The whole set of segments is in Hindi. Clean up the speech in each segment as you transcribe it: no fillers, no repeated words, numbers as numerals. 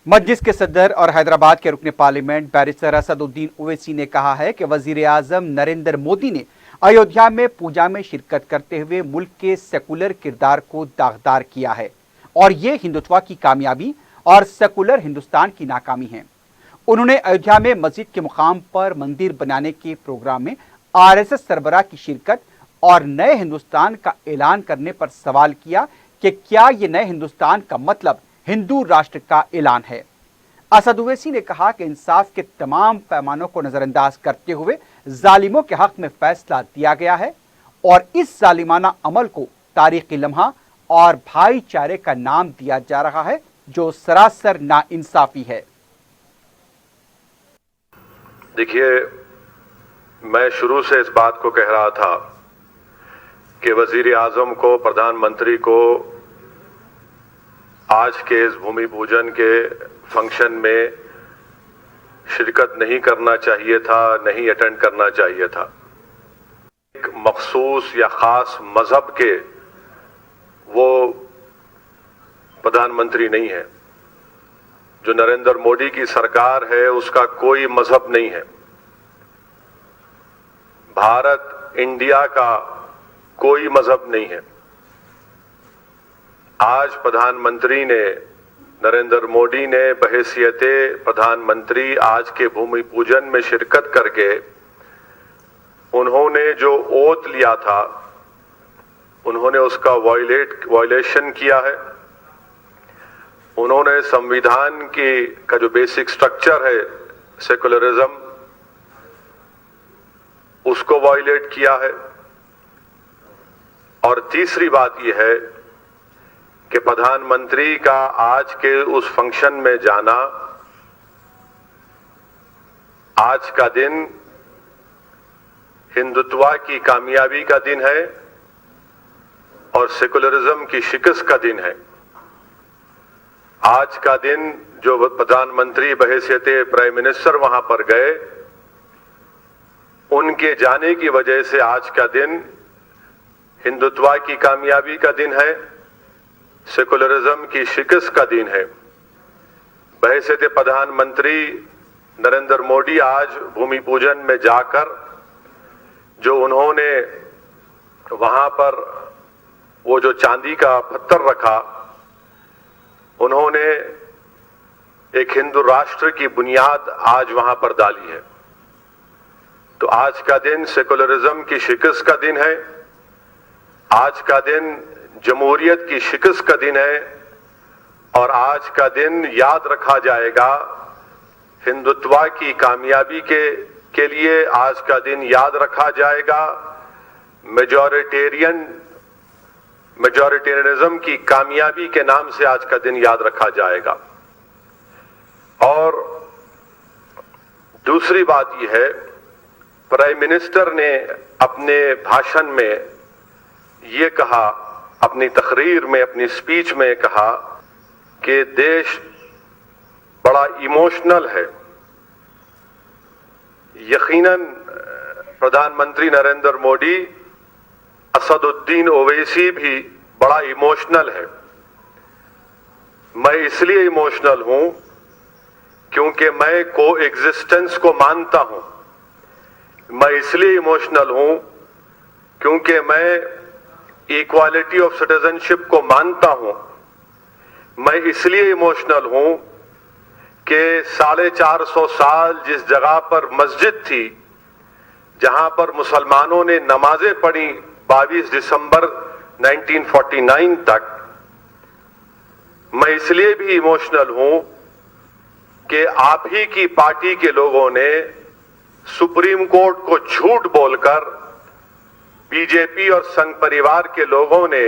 मजलिस के सदर और हैदराबाद के रुकन पार्लियामेंट बैरिस्टर असदुद्दीन ओवैसी ने कहा है कि वजीर आजम नरेंद्र मोदी ने अयोध्या में पूजा में शिरकत करते हुए मुल्क के सेकुलर किरदार को दागदार किया है और ये हिंदुत्व की कामयाबी और सेकुलर हिंदुस्तान की नाकामी है। उन्होंने अयोध्या में मस्जिद के मुकाम पर मंदिर बनाने के प्रोग्राम में आरएसएस सरबराह की शिरकत और नए हिंदुस्तान का ऐलान करने पर सवाल किया कि क्या ये नए हिंदुस्तान का मतलब हिंदू राष्ट्र का ऐलान है। असद ओवैसी ने कहा कि इंसाफ के तमाम पैमानों को नजरअंदाज करते हुए जालिमों के हक में फैसला दिया गया है और इस जालिमाना अमल को तारीखी लम्हा और भाईचारे का नाम दिया जा रहा है जो सरासर नाइंसाफी है। देखिए, मैं शुरू से इस बात को कह रहा था कि वजीर आजम को, प्रधानमंत्री को आज के इस भूमि पूजन के फंक्शन में शिरकत नहीं करना चाहिए था, नहीं अटेंड करना चाहिए था। एक मखसूस या खास मजहब के वो प्रधानमंत्री नहीं है। जो नरेंद्र मोदी की सरकार है उसका कोई मजहब नहीं है। भारत, इंडिया का कोई मजहब नहीं है। आज प्रधानमंत्री ने, नरेंद्र मोदी ने बहैसियते प्रधानमंत्री आज के भूमि पूजन में शिरकत करके उन्होंने जो ओथ लिया था उन्होंने उसका वायलेशन किया है। उन्होंने संविधान का जो बेसिक स्ट्रक्चर है सेकुलरिज्म, उसको वायलेट किया है। और तीसरी बात यह है कि प्रधानमंत्री का आज के उस फंक्शन में जाना, आज का दिन हिंदुत्व की कामयाबी का दिन है और सेकुलरिज्म की शिकस्त का दिन है। आज का दिन जो प्रधानमंत्री बहैसियते प्राइम मिनिस्टर वहां पर गए, उनके जाने की वजह से आज का दिन हिंदुत्व की कामयाबी का दिन है, सेकुलरिज्म की शिकस्त का दिन है। बहैसियते प्रधानमंत्री नरेंद्र मोदी आज भूमि पूजन में जाकर जो उन्होंने वहां पर वो जो चांदी का पत्थर रखा, उन्होंने एक हिंदू राष्ट्र की बुनियाद आज वहां पर डाली है। तो आज का दिन सेकुलरिज्म की शिकस्त का दिन है। आज का दिन जमहूरियत की शिकस्त का दिन है और आज का दिन याद रखा जाएगा हिंदुत्व की कामयाबी के लिए। आज का दिन याद रखा जाएगा मेजॉरिटेरियनिज्म की कामयाबी के नाम से आज का दिन याद रखा जाएगा। और दूसरी बात यह है, प्राइम मिनिस्टर ने अपने भाषण में ये कहा, अपनी तकरीर में, अपनी स्पीच में कहा कि देश बड़ा इमोशनल है। यकीनन प्रधानमंत्री नरेंद्र मोदी, असदुद्दीन ओवैसी भी बड़ा इमोशनल है। मैं इसलिए इमोशनल हूं क्योंकि मैं को एग्जिस्टेंस को मानता हूं। मैं इसलिए इमोशनल हूं क्योंकि मैं इक्वालिटी ऑफ सिटीजनशिप को मानता हूं। मैं इसलिए इमोशनल हूं कि 450 साल जिस जगह पर मस्जिद थी, जहां पर मुसलमानों ने नमाजें पढ़ी 22 दिसंबर 1949 तक, मैं इसलिए भी इमोशनल हूं कि आप ही की पार्टी के लोगों ने सुप्रीम कोर्ट को झूठ बोलकर बीजेपी और संघ परिवार के लोगों ने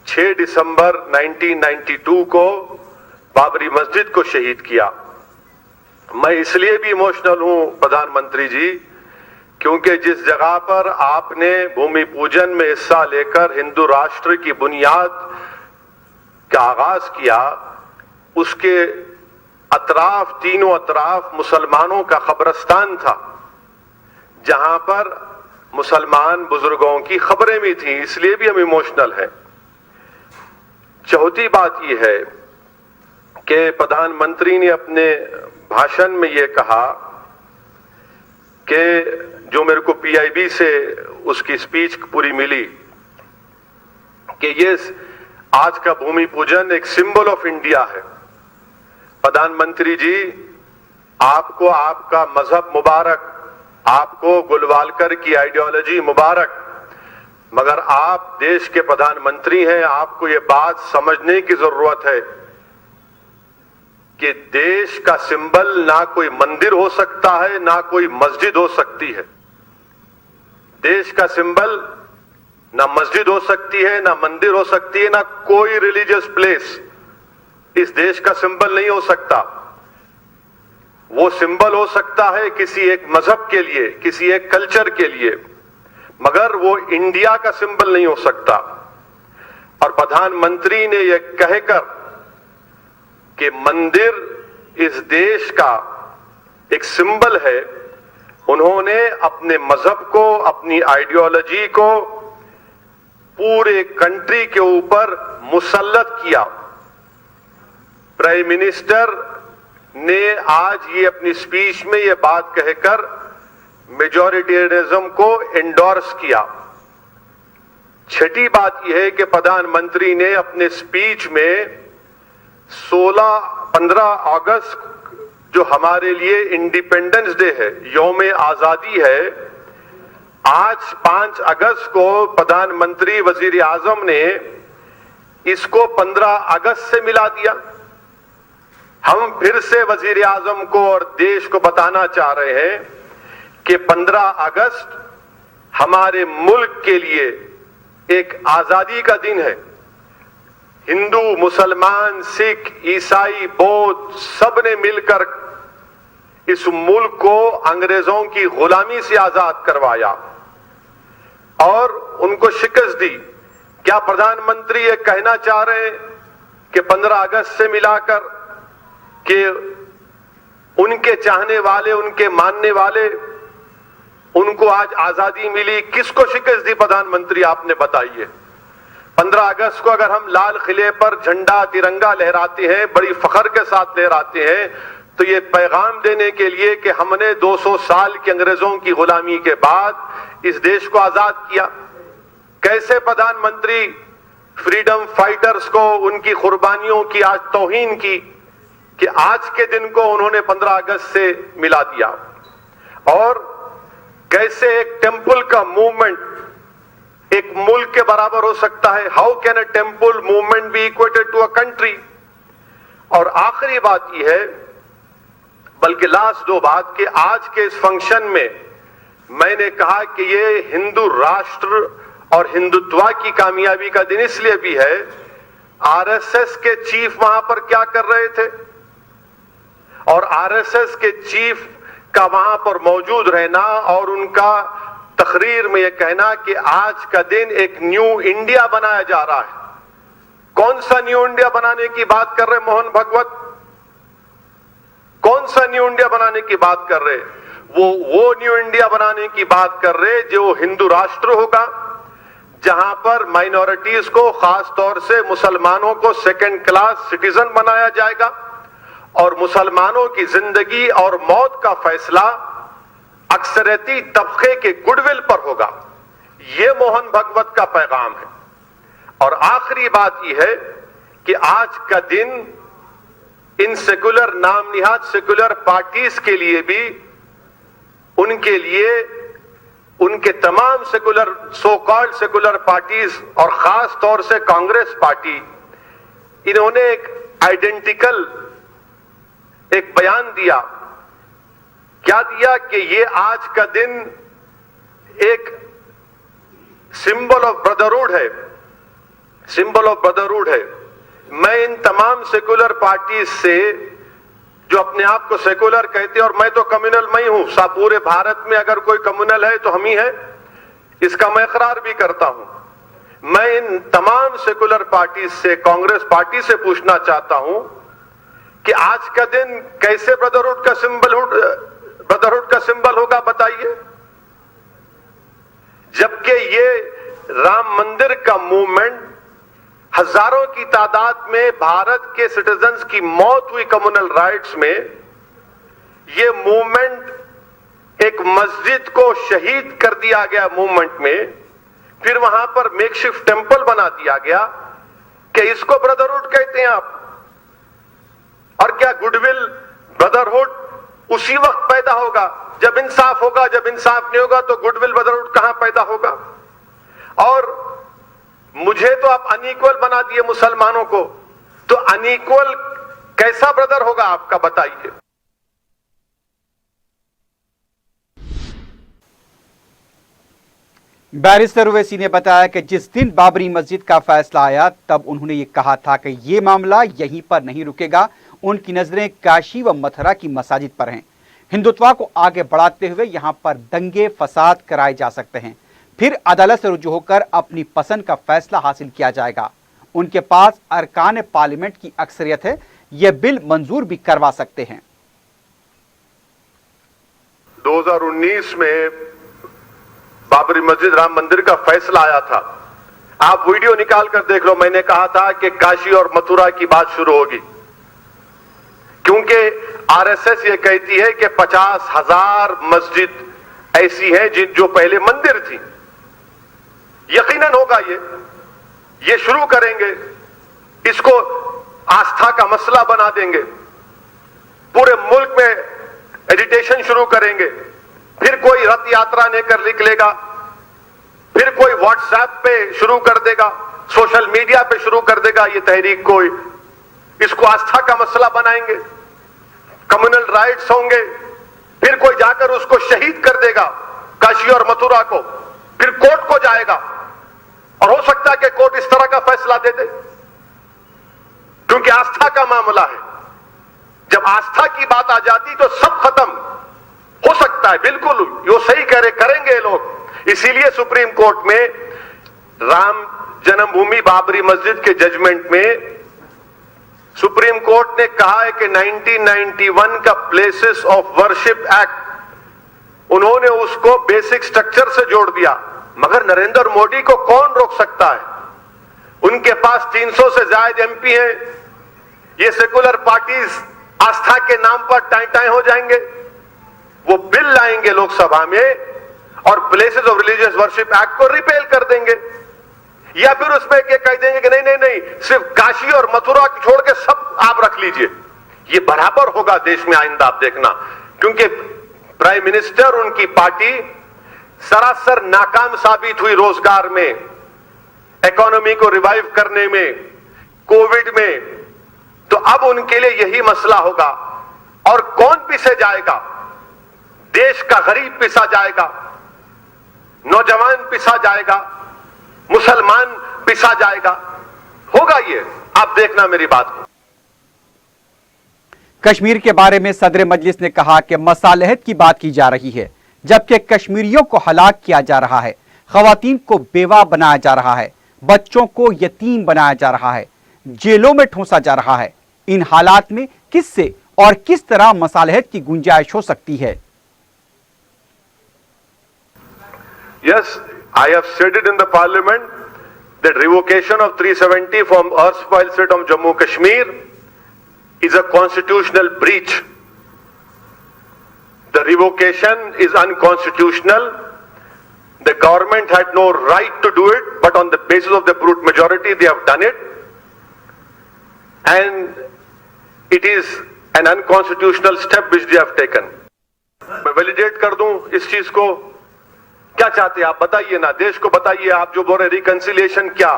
6 दिसंबर 1992 को बाबरी मस्जिद को शहीद किया। मैं इसलिए भी इमोशनल हूं प्रधानमंत्री जी क्योंकि जिस जगह पर आपने भूमि पूजन में हिस्सा लेकर हिंदू राष्ट्र की बुनियाद का आगाज किया, उसके अतराफ, तीनों अतराफ मुसलमानों का कब्रिस्तान था, जहां पर मुसलमान बुजुर्गों की खबरें भी थी। इसलिए भी हम इमोशनल हैं। चौथी बात यह है कि प्रधानमंत्री ने अपने भाषण में ये कहा कि जो मेरे को पीआईबी से उसकी स्पीच पूरी मिली कि ये आज का भूमि पूजन एक सिंबल ऑफ इंडिया है। प्रधानमंत्री जी, आपको आपका मजहब मुबारक, आपको गुलवालकर की आइडियोलॉजी मुबारक, मगर आप देश के प्रधानमंत्री हैं। आपको ये बात समझने की जरूरत है कि देश का सिंबल ना कोई मंदिर हो सकता है, ना कोई मस्जिद हो सकती है। देश का सिंबल ना मस्जिद हो सकती है, ना मंदिर हो सकती है, ना कोई रिलीजियस प्लेस इस देश का सिंबल नहीं हो सकता। वो सिंबल हो सकता है किसी एक मजहब के लिए, किसी एक कल्चर के लिए, मगर वो इंडिया का सिंबल नहीं हो सकता। और प्रधानमंत्री ने यह कहकर कि मंदिर इस देश का एक सिंबल है, उन्होंने अपने मजहब को, अपनी आइडियोलॉजी को पूरे कंट्री के ऊपर मुसल्लत किया। प्राइम मिनिस्टर ने आज ये अपनी स्पीच में ये बात कहकर मेजॉरिटेरियनिज्म को एंडोर्स किया। छठी बात यह है कि प्रधानमंत्री ने अपने स्पीच में 15 अगस्त जो हमारे लिए इंडिपेंडेंस डे है, यौम आजादी है, आज 5 अगस्त को प्रधानमंत्री वजीर आजम ने इसको 15 अगस्त से मिला दिया। हम फिर से वजीर आजम को और देश को बताना चाह रहे हैं कि 15 अगस्त हमारे मुल्क के लिए एक आजादी का दिन है। हिंदू, मुसलमान, सिख, ईसाई, बौद्ध सब ने मिलकर इस मुल्क को अंग्रेजों की गुलामी से आजाद करवाया और उनको शिकस्त दी। क्या प्रधानमंत्री ये कहना चाह रहे हैं कि 15 अगस्त से मिलाकर कि उनके चाहने वाले, उनके मानने वाले, उनको आज आजादी मिली? किसको शिकस्त दी प्रधानमंत्री, आपने बताइए। 15 अगस्त को अगर हम लाल किले पर झंडा तिरंगा लहराते हैं, बड़ी फख्र के साथ लहराते हैं, तो ये पैगाम देने के लिए कि हमने 200 साल की अंग्रेजों की गुलामी के बाद इस देश को आजाद किया। कैसे प्रधानमंत्री फ्रीडम फाइटर्स को, उनकी कुर्बानियों की आज तौहीन की कि आज के दिन को उन्होंने 15 अगस्त से मिला दिया। और कैसे एक टेंपल का मूवमेंट एक मुल्क के बराबर हो सकता है? How can a temple movement be equated to a country? और आखिरी बात यह है, बल्कि लास्ट 2 बात, कि आज के इस फंक्शन में मैंने कहा कि ये हिंदू राष्ट्र और हिंदुत्व की कामयाबी का दिन इसलिए भी है, आरएसएस के चीफ वहां पर क्या कर रहे थे और आरएसएस के चीफ का वहां पर मौजूद रहना और उनका तकरीर में यह कहना कि आज का दिन एक न्यू इंडिया बनाया जा रहा है। कौन सा न्यू इंडिया बनाने की बात कर रहे मोहन भागवत? कौन सा न्यू इंडिया बनाने की बात कर रहे? वो न्यू इंडिया बनाने की बात कर रहे जो हिंदू राष्ट्र होगा, जहां पर माइनॉरिटीज को, खास तौर से मुसलमानों को सेकंड क्लास सिटीजन बनाया जाएगा और मुसलमानों की जिंदगी और मौत का फैसला अक्सरती तबके के गुडविल पर होगा। यह मोहन भागवत का पैगाम है। और आखिरी बात यह है कि आज का दिन इन सेकुलर, नाम निहाद सेकुलर पार्टीज के लिए भी, उनके लिए, उनके तमाम secular, so called secular parties और खास तौर से कांग्रेस पार्टी, इन्होंने एक आइडेंटिकल एक बयान दिया। क्या दिया? कि ये आज का दिन एक सिंबल ऑफ ब्रदरहुड है, सिंबल ऑफ ब्रदरहुड है। मैं इन तमाम सेकुलर पार्टीज से, जो अपने आप को सेकुलर कहते हैं, और मैं तो कम्युनल मैं हूं, पूरे भारत में अगर कोई कम्युनल है तो हम ही है, इसका मैं इकरार भी करता हूं। मैं इन तमाम सेकुलर पार्टीज से, कांग्रेस पार्टी से पूछना चाहता हूं कि आज का दिन कैसे ब्रदरहुड का सिंबल होगा, बताइए। जबकि ये राम मंदिर का मूवमेंट हजारों की तादाद में भारत के सिटीजन्स की मौत हुई कम्युनल राइट्स में, ये मूवमेंट एक मस्जिद को शहीद कर दिया गया मूवमेंट में, फिर वहां पर मेकशिफ्ट टेंपल बना दिया गया कि इसको ब्रदरहुड कहते हैं आप। और क्या गुडविल ब्रदरहुड उसी वक्त पैदा होगा जब इंसाफ होगा, जब इंसाफ नहीं होगा तो गुडविल ब्रदरहुड कहां पैदा होगा। और मुझे तो आप अनइक्वल बना दिए मुसलमानों को, तो अनइक्वल कैसा ब्रदर होगा आपका, बताइए। बैरिस्टर ओवैसी ने बताया कि जिस दिन बाबरी मस्जिद का फैसला आया तब उन्होंने ये कहा था कि ये मामला यहीं पर नहीं रुकेगा। उनकी नजरें काशी व मथुरा की मसाजिद पर हैं। हिंदुत्व को आगे बढ़ाते हुए यहां पर दंगे फसाद कराए जा सकते हैं, फिर अदालत से रुजू होकर अपनी पसंद का फैसला हासिल किया जाएगा। उनके पास अरकान पार्लियामेंट की अक्सरियत है, यह बिल मंजूर भी करवा सकते हैं। 2019 में बाबरी मस्जिद राम मंदिर का फैसला आया था। आप वीडियो निकाल कर देख लो, मैंने कहा था कि काशी और मथुरा की बात शुरू होगी, क्योंकि आरएसएस ये कहती है कि 50,000 मस्जिद ऐसी हैं जो पहले मंदिर थी। यकीनन होगा ये शुरू करेंगे, इसको आस्था का मसला बना देंगे, पूरे मुल्क में एजिटेशन शुरू करेंगे, फिर कोई रथ यात्रा लेकर निकलेगा, फिर कोई व्हाट्सएप पे शुरू कर देगा, सोशल मीडिया पे शुरू कर देगा ये तहरीक को, इसको आस्था का मसला बनाएंगे, कम्युनल राइट्स होंगे, फिर कोई जाकर उसको शहीद कर देगा काशी और मथुरा को, फिर कोर्ट को जाएगा और हो सकता है कि कोर्ट इस तरह का फैसला दे दे, क्योंकि आस्था का मामला है। जब आस्था की बात आ जाती तो सब खत्म हो सकता है। बिल्कुल यो सही कह रहे, करेंगे लोग। इसीलिए सुप्रीम कोर्ट में राम जन्मभूमि बाबरी मस्जिद के जजमेंट में सुप्रीम कोर्ट ने कहा है कि 1991 का प्लेसेस ऑफ वर्शिप एक्ट, उन्होंने उसको बेसिक स्ट्रक्चर से जोड़ दिया। मगर नरेंद्र मोदी को कौन रोक सकता है? उनके पास 300 से ज्यादा एमपी हैं। ये सेकुलर पार्टीज आस्था के नाम पर टाई टाई हो जाएंगे। वो बिल लाएंगे लोकसभा में और places of religious worship act को रिपेल कर देंगे, या फिर उसमें क्या कह देंगे कि नहीं नहीं नहीं, सिर्फ काशी और मथुरा छोड़ के सब आप रख लीजिए। ये बराबर होगा देश में आइंदा, आप देखना, क्योंकि प्राइम मिनिस्टर, उनकी पार्टी सरासर नाकाम साबित हुई रोजगार में, इकोनॉमी को रिवाइव करने में, कोविड में। तो अब उनके लिए यही मसला होगा। और कौन पीछे जाएगा? देश का गरीब पिसा जाएगा, नौजवान पिसा जाएगा, मुसलमान पिसा जाएगा। होगा ये, आप देखना मेरी बात को। कश्मीर के बारे में सदर मजलिस ने कहा कि मसालहत की बात की जा रही है, जबकि कश्मीरियों को हलाक किया जा रहा है, खवातीन को बेवा बनाया जा रहा है, बच्चों को यतीम बनाया जा रहा है, जेलों में ठूंसा जा रहा है। इन हालात में किससे और किस तरह मसालहत की गुंजाइश हो सकती है? Yes, I have said it in the parliament that revocation of 370 from erstwhile state of Jammu Kashmir is a constitutional breach. The revocation is unconstitutional. The government had no right to do it, but on the basis of the brute majority they have done it. And it is an unconstitutional step which they have taken. मैं वैलिडेट कर दूं इस चीज को। क्या चाहते हैं आप बताइए ना, देश को बताइए। आप जो बोल रहे रिकंसिलिएशन, क्या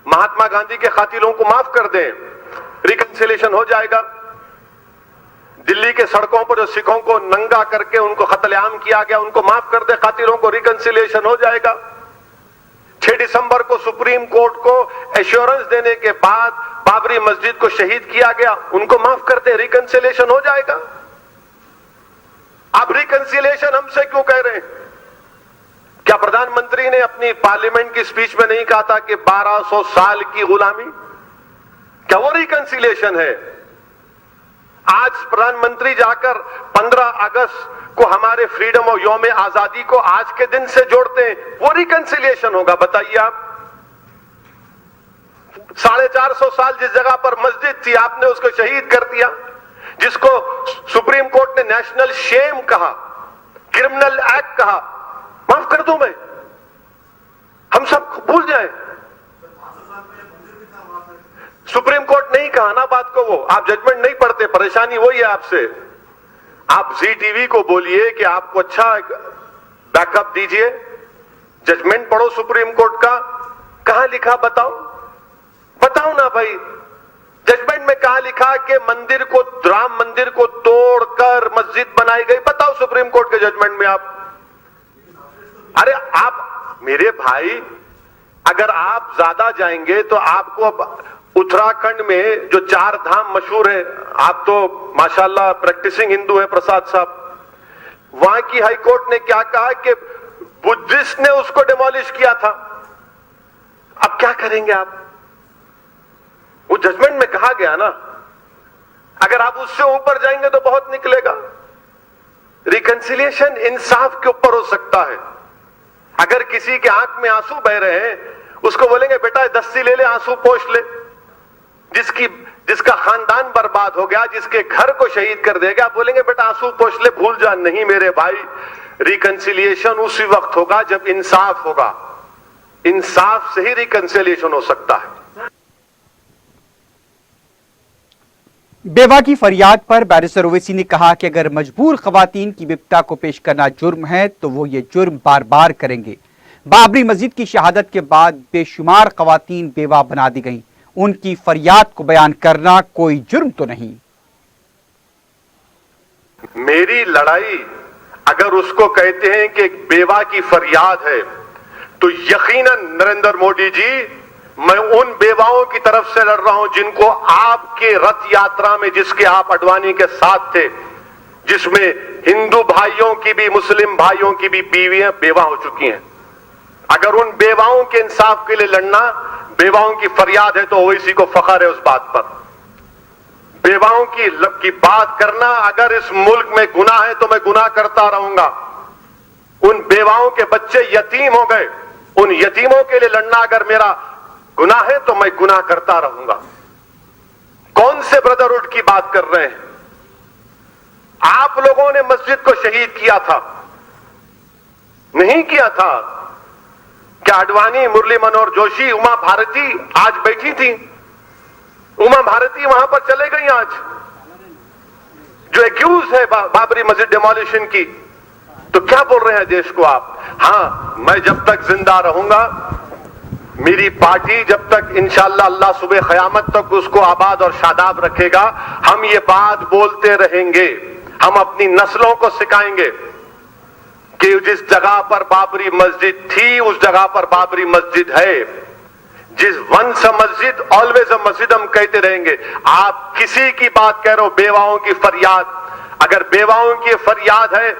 महात्मा गांधी के कातिलों को माफ कर दें, रिकंसिलिएशन हो जाएगा? दिल्ली के सड़कों पर जो सिखों को नंगा करके उनको कत्लेआम किया गया, उनको माफ कर दे, कातिलों को, रिकंसिलिएशन हो जाएगा। 6 दिसंबर को सुप्रीम कोर्ट को एश्योरेंस देने के बाद बाबरी मस्जिद को शहीद किया गया, उनको माफ कर दे, रिकंसिलिएशन हो जाएगा। आप रिकंसिलिएशन हमसे क्यों कह रहे हैं? क्या प्रधानमंत्री ने अपनी पार्लियामेंट की स्पीच में नहीं कहा था कि 1200 साल की गुलामी? क्या वो रिकंसिलिएशन है? आज प्रधानमंत्री जाकर 15 अगस्त को हमारे फ्रीडम और यौम आजादी को आज के दिन से जोड़ते हैं, वो रिकंसिलिएशन होगा? बताइए आप। 450 साल जिस जगह पर मस्जिद थी आपने उसको शहीद कर दिया, जिसको सुप्रीम कोर्ट ने नेशनल शेम कहा, क्रिमिनल एक्ट कहा। माफ कर दूं मैं, हम सब भूल जाएं। सुप्रीम कोर्ट नहीं कहा ना बात को, वो आप जजमेंट नहीं पढ़ते, परेशानी वही है आपसे। आप जी टीवी को बोलिए कि आपको अच्छा बैकअप दीजिए, जजमेंट पढ़ो सुप्रीम कोर्ट का, कहां लिखा बताओ, बताओ ना भाई। जजमेंट में कहां लिखा कि मंदिर को, राम मंदिर को तोड़कर मस्जिद बनाई गई, बताओ सुप्रीम कोर्ट के जजमेंट में आप। अरे आप मेरे भाई, अगर आप ज्यादा जाएंगे तो आपको अब उत्तराखंड में जो 4 धाम मशहूर है, आप तो माशाल्लाह प्रैक्टिसिंग हिंदू हैं प्रसाद साहब, वहां की हाईकोर्ट ने क्या कहा कि बुद्धिस्ट ने उसको डिमोलिश किया था। अब क्या करेंगे आप? वो जजमेंट में कहा गया ना, अगर आप उससे ऊपर जाएंगे तो बहुत निकलेगा। रिकंसिलिएशन इंसाफ के ऊपर हो सकता है। अगर किसी के आंख में आंसू बह रहे हैं, उसको बोलेंगे बेटा दस्ती ले ले, आंसू पोंछ ले। जिसका खानदान बर्बाद हो गया, जिसके घर को शहीद कर देगा, आप बोलेंगे बेटा आंसू पोंछ ले, भूल जा। नहीं मेरे भाई, रिकंसिलिएशन उसी वक्त होगा जब इंसाफ होगा। इंसाफ से ही रिकंसिलिएशन हो सकता है। बेवा की फरियाद पर बैरिस्टर ओवैसी ने कहा कि अगर मजबूर खवातीन की विपता को पेश करना जुर्म है तो वो ये जुर्म बार बार करेंगे। बाबरी मस्जिद की शहादत के बाद बेशुमार खवातीन बेवा बना दी गईं, उनकी फरियाद को बयान करना कोई जुर्म तो नहीं। मेरी लड़ाई अगर उसको कहते हैं कि एक बेवा की फरियाद है, तो यकीनन नरेंद्र मोदी जी, मैं उन बेवाओं की तरफ से लड़ रहा हूं जिनको आपके रथ यात्रा में, जिसके आप अडवाणी के साथ थे, जिसमें हिंदू भाइयों की भी मुस्लिम भाइयों की भी बीवियां बेवा हो चुकी हैं। अगर उन बेवाओं के इंसाफ के लिए लड़ना बेवाओं की फरियाद है तो ओवैसी को फख्र है उस बात पर। बेवाओं की बात करना अगर इस मुल्क में गुनाह है तो मैं गुनाह करता रहूंगा। उन बेवाओं के बच्चे यतीम हो गए, उन यतीमों के लिए लड़ना अगर मेरा गुनाह है तो मैं गुनाह करता रहूंगा। कौन से ब्रदरहुड की बात कर रहे हैं? आप लोगों ने मस्जिद को शहीद किया था, नहीं किया था क्या? अडवाणी, मुरली मनोहर जोशी, उमा भारती आज बैठी थी, उमा भारती वहां पर चले गई आज, जो एक्यूज है बाबरी मस्जिद डिमोलिशन की। तो क्या बोल रहे हैं देश को आप? हां, मैं जब तक जिंदा रहूंगा, मेरी पार्टी जब तक इंशाअल्लाह अल्लाह सुबह क़यामत तक उसको आबाद और शादाब रखेगा, हम ये बात बोलते रहेंगे। हम अपनी नस्लों को सिखाएंगे कि जिस जगह पर बाबरी मस्जिद थी उस जगह पर बाबरी मस्जिद है। जिस वंस मस्जिद ऑलवेज अ मस्जिद हम कहते रहेंगे। आप किसी की बात कह रहे हो, बेवाओं की फरियाद, अगर बेवाओं की फरियाद है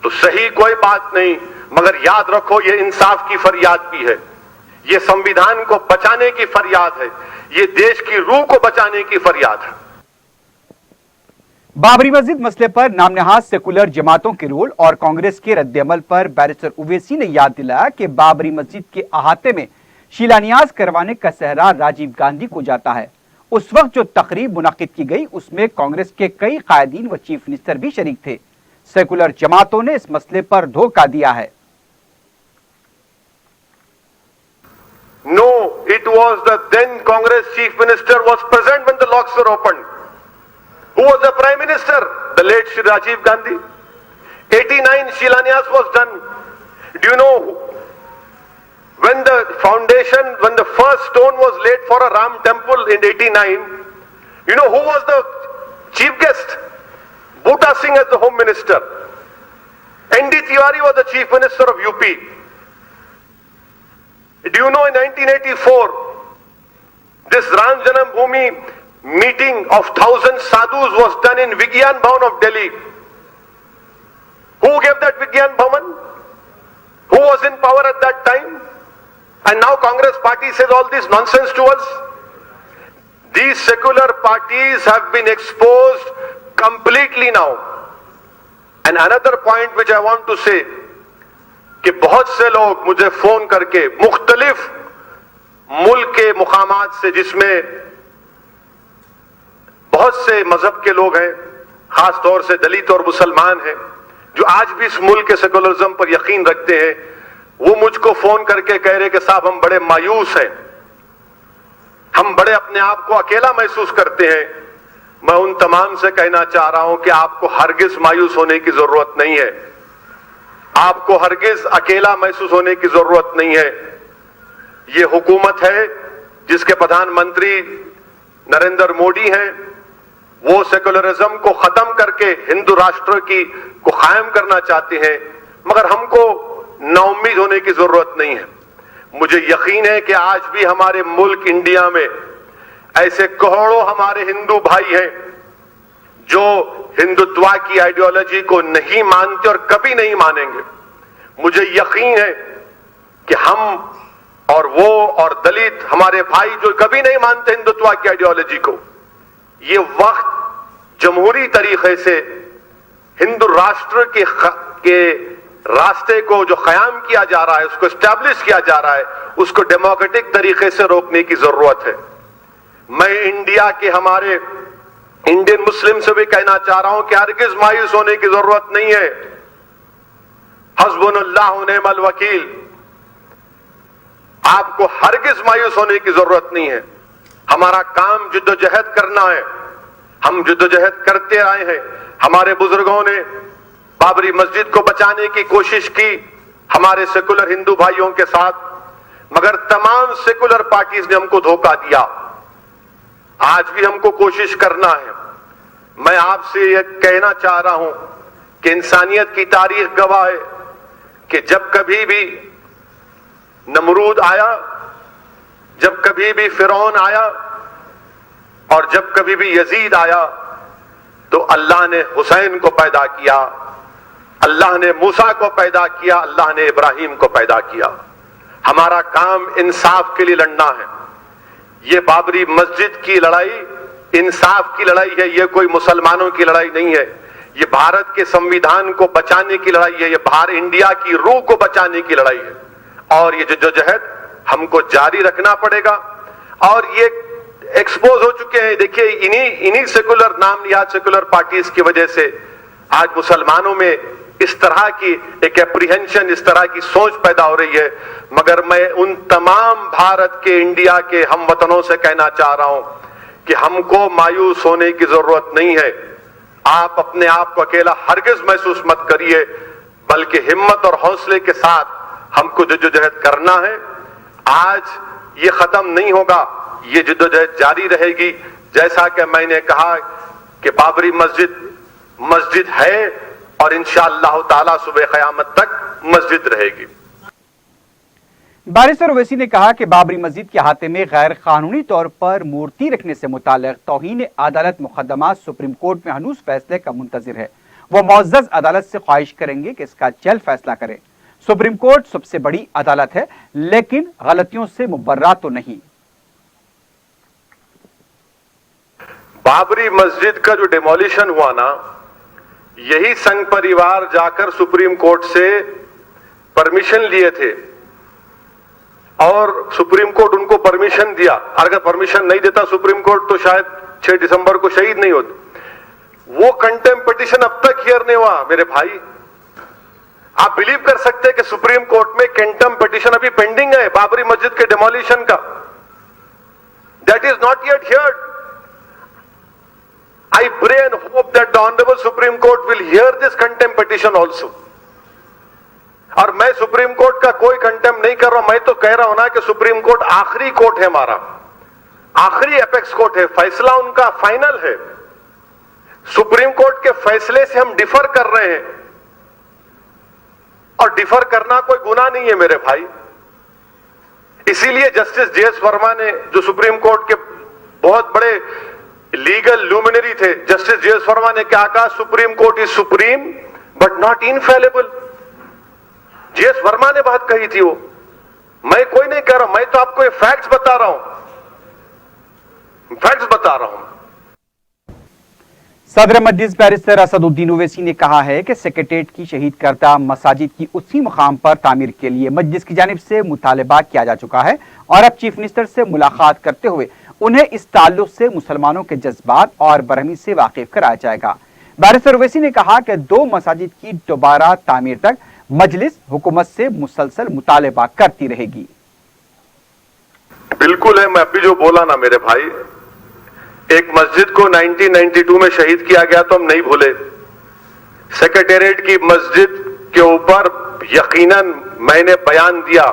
तो सही, कोई बात नहीं, मगर याद रखो ये इंसाफ की फरियाद भी है, ये संविधान को बचाने की फरियाद है, ये देश की रूह को बचाने की फरियाद है। बाबरी मस्जिद मसले पर नामनहाद सेकुलर जमातों के रोल और कांग्रेस के रद्देअमल पर बैरिस्टर ओवैसी ने याद दिलाया कि बाबरी मस्जिद के अहाते में शिलान्यास करवाने का सहरा राजीव गांधी को जाता है। उस वक्त जो तकरीब मुनाकिद की गई उसमें कांग्रेस के कई कायदीन व चीफ मिनिस्टर भी शरीक थे। सेकुलर जमातों ने इस मसले पर धोखा दिया है। No, it was the then Congress chief minister was present when the locks were opened. Who was the prime minister? The late Shri Rajiv Gandhi. 89 Shilanyas was done. Do you know when the foundation, when the first stone was laid for a Ram temple in 89, you know who was the chief guest? Bhutta Singh as the home minister. N.D. Tiwari was the chief minister of UP. Do you know in 1984, this Ram Janambhoomi meeting of 1,000 sadhus was done in Vigyan Bhavan of Delhi. Who gave that Vigyan Bhavan? Who was in power at that time? And now Congress party says all this nonsense to us. These secular parties have been exposed completely now. And another point which I want to say, कि बहुत से लोग मुझे फोन करके मुख्तलिफ मुल्क के मुकामात से जिसमें बहुत से मजहब के लोग हैं, खास तौर से दलित और मुसलमान हैं, जो आज भी इस मुल्क के सेकुलरिज्म पर यकीन रखते हैं, वो मुझको फोन करके कह रहे कि साहब हम बड़े मायूस हैं, हम बड़े अपने आप को अकेला महसूस करते हैं। मैं उन तमाम से कहना चाह रहा हूं कि आपको हरगिज मायूस होने की जरूरत नहीं है, आपको हरगिज अकेला महसूस होने की जरूरत नहीं है। ये हुकूमत है जिसके प्रधानमंत्री नरेंद्र मोदी हैं, वो सेकुलरिज्म को खत्म करके हिंदू राष्ट्र की को कायम करना चाहते हैं, मगर हमको नाउम्मीद होने की जरूरत नहीं है। मुझे यकीन है कि आज भी हमारे मुल्क इंडिया में ऐसे करोड़ों हमारे हिंदू भाई हैं जो हिंदुत्व की आइडियोलॉजी को नहीं मानते और कभी नहीं मानेंगे। मुझे यकीन है कि हम और वो और दलित हमारे भाई जो कभी नहीं मानते हिंदुत्व की आइडियोलॉजी को, ये वक्त जमहूरी तरीके से हिंदू राष्ट्र के रास्ते को जो कयाम किया जा रहा है, उसको एस्टैब्लिश किया जा रहा है, उसको डेमोक्रेटिक तरीके से रोकने की जरूरत है। मैं इंडिया के हमारे इंडियन मुस्लिम से भी कहना चाह रहा हूं कि हरगिज मायूस होने की जरूरत नहीं है। हस्बुनल्लाह व निअमल वकील, आपको हरगिज मायूस होने की जरूरत नहीं है। हमारा काम जिद्दोजहद करना है, हम जिद्दोजहद करते आए हैं। हमारे बुजुर्गों ने बाबरी मस्जिद को बचाने की कोशिश की हमारे सेकुलर हिंदू भाइयों के साथ, मगर तमाम सेकुलर पार्टीज ने हमको धोखा दिया। आज भी हमको कोशिश करना है। मैं आपसे यह कहना चाह रहा हूं कि इंसानियत की तारीख गवाह है कि जब कभी भी नमरूद आया, जब कभी भी फिरौन आया और जब कभी भी यजीद आया, तो अल्लाह ने हुसैन को पैदा किया, अल्लाह ने मूसा को पैदा किया, अल्लाह ने इब्राहिम को पैदा किया। हमारा काम इंसाफ के लिए लड़ना है। ये बाबरी मस्जिद की लड़ाई इंसाफ की लड़ाई है, ये कोई मुसलमानों की लड़ाई नहीं है। ये भारत के संविधान को बचाने की लड़ाई है, ये भारत इंडिया की रूह को बचाने की लड़ाई है। और ये जद्दोजहद हमको जारी रखना पड़ेगा। और ये एक्सपोज हो चुके हैं, देखिए इन्हीं सेकुलर नाम निहाद सेकुलर पार्टीज की वजह से आज मुसलमानों में इस तरह की एक एप्रीहेंशन, इस तरह की सोच पैदा हो रही है। मगर मैं उन तमाम भारत के, इंडिया के हम वतनों से कहना चाह रहा हूं कि हमको मायूस होने की जरूरत नहीं है। आप अपने आप को अकेला हरगिज महसूस मत करिए, बल्कि हिम्मत और हौसले के साथ हमको जद्दोजहद करना है। आज ये खत्म नहीं होगा, ये जद्दोजहद जारी रहेगी। जैसा कि मैंने कहा कि बाबरी मस्जिद है और इंशाअल्लाह ताला सुबह क़यामत तक मस्जिद रहेगी। बैरिस्टर ओवैसी ने कहा कि बाबरी मस्जिद के अहाते में गैर कानूनी तौर पर मूर्ति रखने से मुताल्लिक़ तौहीन अदालत मुकदमा सुप्रीम कोर्ट में हनूज फैसले का मुंतजिर है। वो मुअज़्ज़ज़ अदालत से ख्वाहिश करेंगे कि इसका जल्द फैसला करे। सुप्रीम कोर्ट सबसे बड़ी अदालत है, लेकिन गलतियों से मुबर्रा तो नहीं। बाबरी मस्जिद का जो डिमोलिशन हुआ ना, यही संघ परिवार जाकर सुप्रीम कोर्ट से परमिशन लिए थे और सुप्रीम कोर्ट उनको परमिशन दिया। अगर परमिशन नहीं देता सुप्रीम कोर्ट तो शायद 6 दिसंबर को शहीद नहीं होते। वो कंटेम्प्ट पिटीशन अब तक हियर नहीं हुआ। मेरे भाई, आप बिलीव कर सकते हैं कि सुप्रीम कोर्ट में कंटेम्प्ट पिटीशन अभी पेंडिंग है बाबरी मस्जिद के डिमोलिशन का। That is not yet heard. I pray and hope that the Honorable Supreme Court will hear this contempt petition also. और मैं सुप्रीम कोर्ट का कोई कंटेम्प्ट नहीं कर रहा हूं, मैं तो कह रहा हूं ना कि सुप्रीम कोर्ट आखिरी कोर्ट है, हमारा आखिरी एपेक्स कोर्ट है, फैसला उनका फाइनल है। सुप्रीम कोर्ट के फैसले से हम डिफर कर रहे हैं और डिफर करना कोई गुनाह नहीं है मेरे भाई। इसीलिए जस्टिस जे.एस. वर्मा ने, जो सुप्रीम कोर्ट के बहुत बड़े लीगल लुमिनरी थे, जस्टिस जे.एस. वर्मा ने क्या कहा, supreme court is supreme but not infallible. JS. Verma ने बात कही थी, वो मैं कोई नहीं कह रहा हूं, मैं तो आपको ये फैक्ट्स बता रहा हूं, फैक्ट्स बता रहा हूं। सदर मजलिस बैरिस्टर असदुद्दीन ओवैसी ने कहा है कि सेक्रेटेरिएट की शहीद करदा मसाजिद की उसी मुकाम पर तामीर के लिए मजलिस की जानिब से मुतालबा किया जा चुका है और अब चीफ मिनिस्टर से मुलाकात करते हुए उन्हें इस ताल्लुक से मुसलमानों के जज्बात और बरहमी से वाकिफ कराया जाएगा। बैरिस्टर ओवैसी ने कहा कि 2 मसाजिद की दोबारा तामीर तक मजलिस हुकूमत से मुसलसल मुतालबा करती रहेगी। बिल्कुल है, मैं अभी जो बोला ना मेरे भाई, एक मस्जिद को 1992 में शहीद किया गया तो हम नहीं भूले। सेक्रेटेरिएट की मस्जिद के ऊपर यकीनन मैंने बयान दिया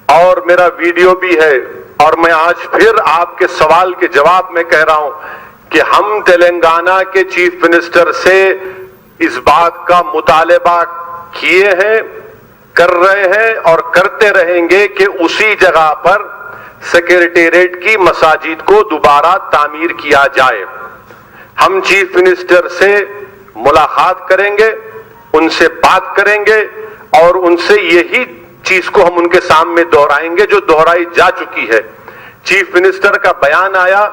और मेरा वीडियो भी है, और मैं आज फिर आपके सवाल के जवाब में कह रहा हूं कि हम तेलंगाना के चीफ मिनिस्टर से इस बात का मुतालबा किए हैं, कर रहे हैं और करते रहेंगे कि उसी जगह पर सेक्रेटेरिएट की मसाजिद को दोबारा तामीर किया जाए। हम चीफ मिनिस्टर से मुलाकात करेंगे, उनसे बात करेंगे और उनसे यही चीज को हम उनके सामने दोहराएंगे जो दोहराई जा चुकी है। चीफ मिनिस्टर का बयान आया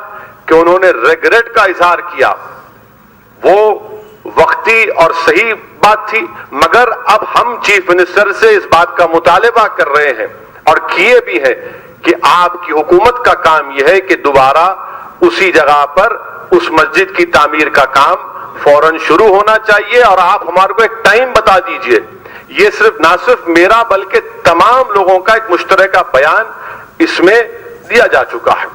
कि उन्होंने रिग्रेट का इजहार किया, वो वक्ती और सही बात थी, मगर अब हम चीफ मिनिस्टर से इस बात का मुतालबा कर रहे हैं और किए भी हैं कि आपकी हुकूमत का काम यह है कि दोबारा उसी जगह पर उस मस्जिद की तामीर का काम फौरन शुरू होना चाहिए और आप हमारे को एक टाइम बता दीजिए। ये ना सिर्फ मेरा बल्कि तमाम लोगों का एक मुश्तरका बयान इसमें दिया जा चुका है।